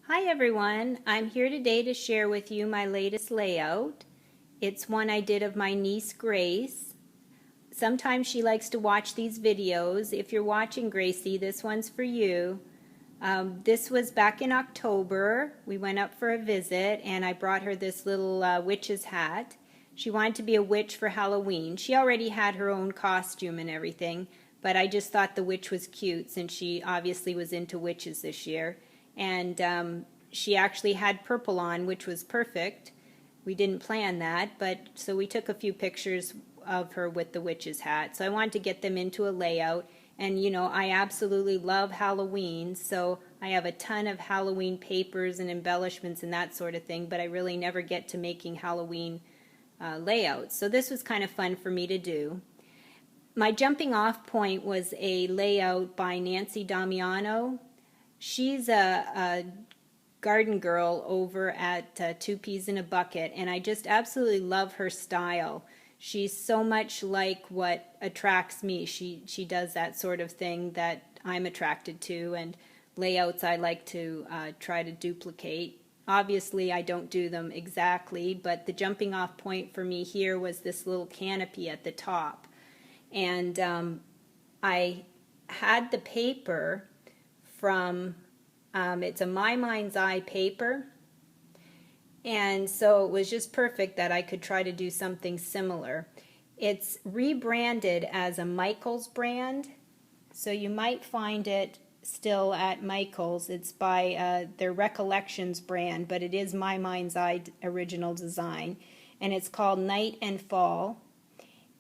Hi everyone, I'm here today to share with you my latest layout. It's one I did of my niece Grace. Sometimes she likes to watch these videos. If you're watching Gracie, this one's for you. This was back in October. We went up for a visit and I brought her this little witch's hat. She wanted to be a witch for Halloween. She already had her own costume and everything, but I just thought the witch was cute since she obviously was into witches this year. And she actually had purple on, which was perfect. We didn't plan that, but so we took a few pictures of her with the witch's hat. So I wanted to get them into a layout. And you know, I absolutely love Halloween, so I have a ton of Halloween papers and embellishments and that sort of thing, but I really never get to making Halloween layouts. So this was kind of fun for me to do. My jumping off point was a layout by Nancy Damiano. She's a garden girl over at Two Peas in a Bucket, and I just absolutely love her style. She's so much like what attracts me. She does that sort of thing that I'm attracted to, and layouts I like to try to duplicate. Obviously, I don't do them exactly, but the jumping off point for me here was this little canopy at the top. And I had the paper from, it's a My Mind's Eye paper, and so it was just perfect that I could try to do something similar. It's rebranded as a Michaels brand, so you might find it still at Michaels. It's by their Recollections brand, but it is My Mind's Eye original design, and it's called Night and Fall.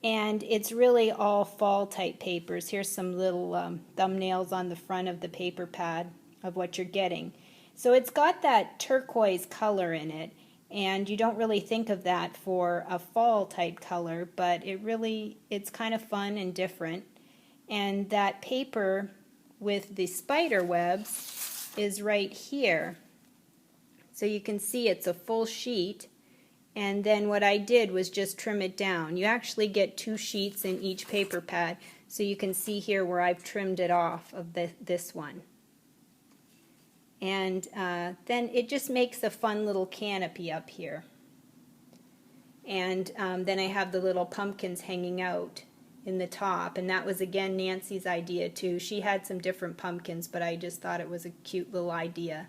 And it's really all fall type papers. Here's some little thumbnails on the front of the paper pad of what you're getting. So it's got that turquoise color in it, and you don't really think of that for a fall type color, but it's kind of fun and different. And that paper with the spider webs is right here. So you can see it's a full sheet. And then what I did was just trim it down. You actually get 2 sheets in each paper pad, so you can see here where I've trimmed it off of this one. And then it just makes a fun little canopy up here. And then I have the little pumpkins hanging out in the top, and that was again Nancy's idea too. She had some different pumpkins, but I just thought it was a cute little idea.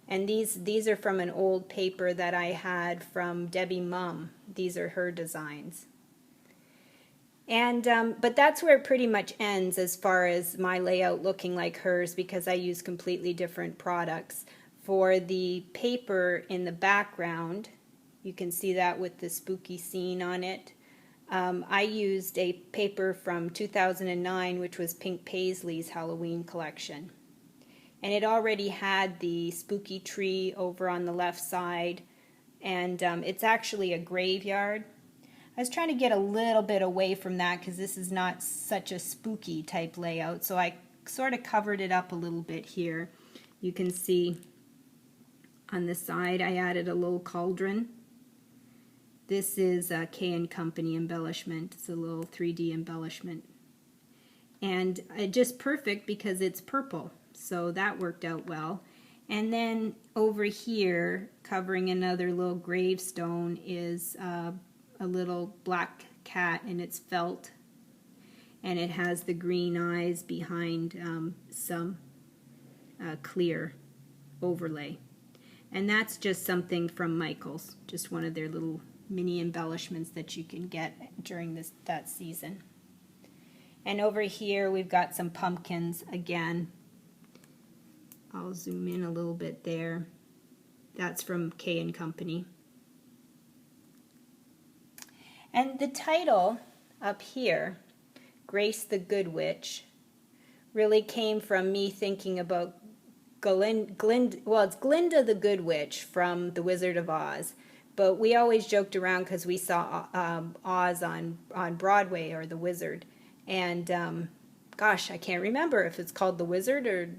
And these are from an old paper that I had from Debbie Mum. These are her designs. And but that's where it pretty much ends as far as my layout looking like hers, because I use completely different products. For the paper in the background, you can see that with the spooky scene on it. I used a paper from 2009, which was Pink Paisley's Halloween collection. And it already had the spooky tree over on the left side, and it's actually a graveyard. I was trying to get a little bit away from that because this is not such a spooky type layout, so I sort of covered it up a little bit here. You can see on the side I added a little cauldron. This is a K & Company embellishment. It's a little 3D embellishment. And just perfect because it's purple. So that worked out well. And then over here, covering another little gravestone, is a little black cat, and it's felt. And it has the green eyes behind some clear overlay. And that's just something from Michaels, just one of their little mini embellishments that you can get during that season. And over here we've got some pumpkins again. I'll zoom in a little bit there. That's from K & Company. And the title up here, Grace the Good Witch, really came from me thinking about it's Glinda the Good Witch from The Wizard of Oz. But we always joked around because we saw Oz on Broadway, or The Wizard. And gosh, I can't remember if it's called The Wizard or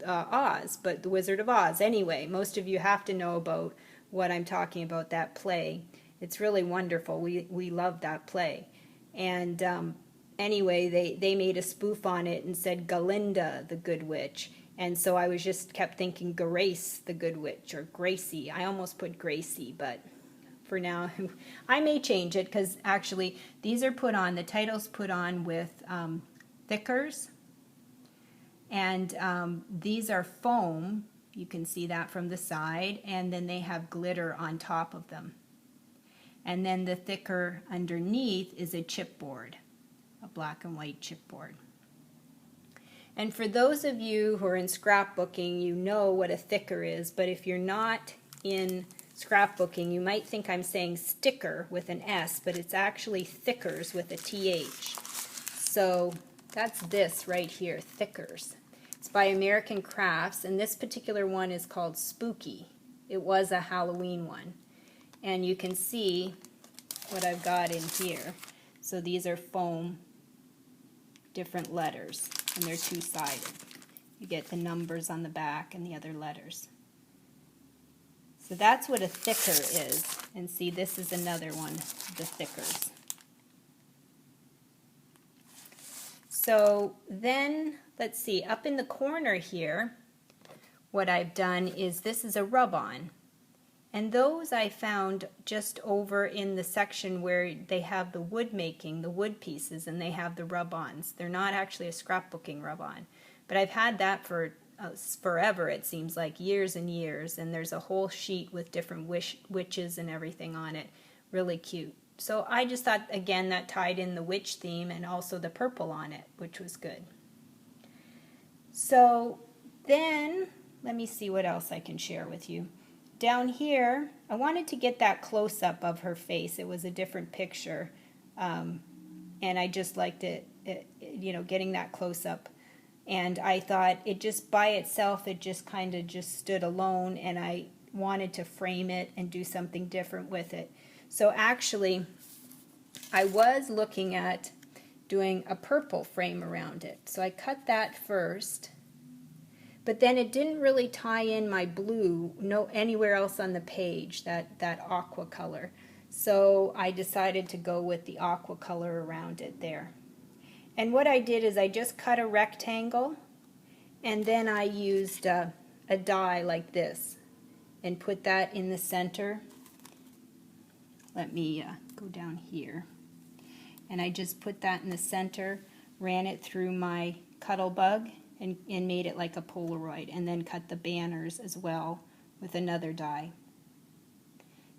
Oz, but The Wizard of Oz. Anyway, most of you have to know about what I'm talking about, that play. It's really wonderful. We love that play. And anyway, they made a spoof on it and said Galinda the Good Witch. And so I was just kept thinking Grace the Good Witch, or Gracie. I almost put Gracie, but for now I may change it, because actually these are put on, the title's put on with thickers, and these are foam. You can see that from the side, and then they have glitter on top of them. And then the thicker underneath is a chipboard, a black and white chipboard. And for those of you who are in scrapbooking, you know what a thicker is, but if you're not in scrapbooking, you might think I'm saying sticker with an S, but it's actually thickers with a TH. So that's this right here, thickers. It's by American Crafts, and this particular one is called Spooky. It was a Halloween one. And you can see what I've got in here. So these are foam, different letters, and they're two-sided. You get the numbers on the back and the other letters. So that's what a thicker is. And see, this is another one, the thickers. So then, let's see, up in the corner here, what I've done is, this is a rub-on. And those I found just over in the section where they have the wood making, the wood pieces, and they have the rub-ons. They're not actually a scrapbooking rub-on. But I've had that for forever, it seems like, years and years. And there's a whole sheet with different witches and everything on it. Really cute. So I just thought, again, that tied in the witch theme and also the purple on it, which was good. So then, let me see what else I can share with you. Down here, I wanted to get that close-up of her face. It was a different picture, and I just liked it, you know, getting that close-up. And I thought it just by itself, it just kind of just stood alone, and I wanted to frame it and do something different with it. So actually, I was looking at doing a purple frame around it. So I cut that first. But then it didn't really tie in my blue anywhere else on the page, that aqua color. So I decided to go with the aqua color around it there. And what I did is I just cut a rectangle, and then I used a die like this and put that in the center. Let me go down here. And I just put that in the center, ran it through my Cuttlebug, and made it like a Polaroid, and then cut the banners as well with another die.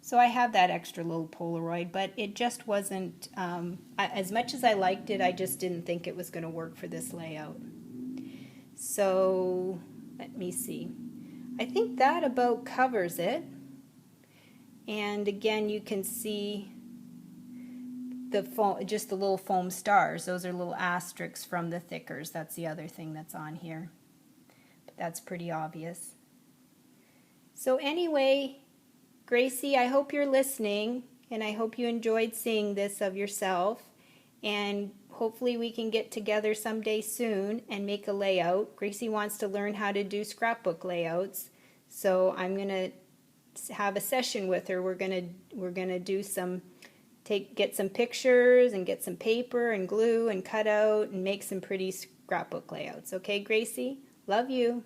So I have that extra little Polaroid, but it just wasn't, as much as I liked it, I just didn't think it was going to work for this layout. So let me see. I think that about covers it. And again, you can see the foam, just the little foam stars. Those are little asterisks from the thickers. That's the other thing that's on here. But that's pretty obvious. So anyway, Gracie, I hope you're listening, and I hope you enjoyed seeing this of yourself. And hopefully we can get together someday soon and make a layout. Gracie wants to learn how to do scrapbook layouts. So I'm going to have a session with her. We're going to do some get some pictures and get some paper and glue and cut out and make some pretty scrapbook layouts. Okay, Gracie? Love you.